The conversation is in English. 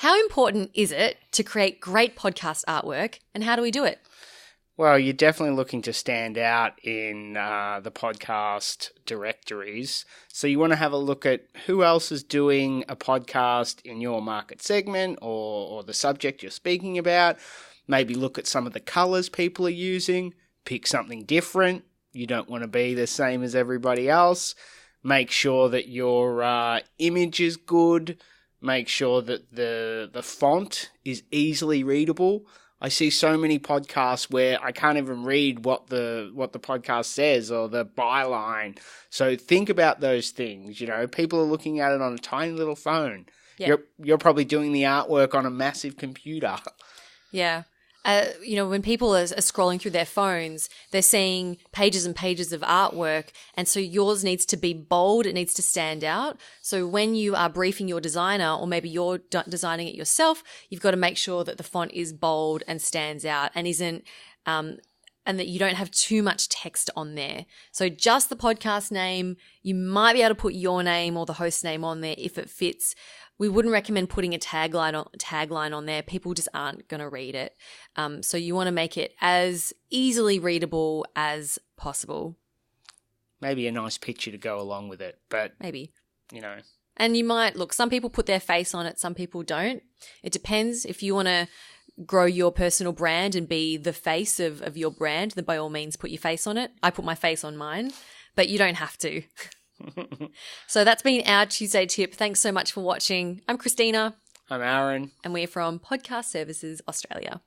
How important is it to create great podcast artwork, and how do we do it? Well, you're definitely looking to stand out in the podcast directories. So you want to have a look at who else is doing a podcast in your market segment or the subject you're speaking about. Maybe look at some of the colors people are using. Pick something different. You don't want to be the same as everybody else. Make sure that your image is good. Make sure that the font is easily readable. I see so many podcasts where I can't even read what the podcast says or the byline. So think about those things. You know, people are looking at it on a tiny little phone. Yeah. You're probably doing the artwork on a massive computer. Yeah. When people are scrolling through their phones, they're seeing pages and pages of artwork. And so yours needs to be bold. It needs to stand out. So when you are briefing your designer, or maybe you're designing it yourself, you've got to make sure that the font is bold and stands out and isn't, and that you don't have too much text on there. So just the podcast name, you might be able to put your name or the host name on there if it fits. We wouldn't recommend putting a tagline on there. People just aren't going to read it. So you want to make it as easily readable as possible. Maybe a nice picture to go along with it, but maybe. And you might, look, some people put their face on it, some people don't. It depends. If you want to grow your personal brand and be the face of your brand, then by all means put your face on it. I put my face on mine, but you don't have to. So that's been our Tuesday tip. Thanks so much for watching. I'm Christina. I'm Aaron. And we're from Podcast Services Australia.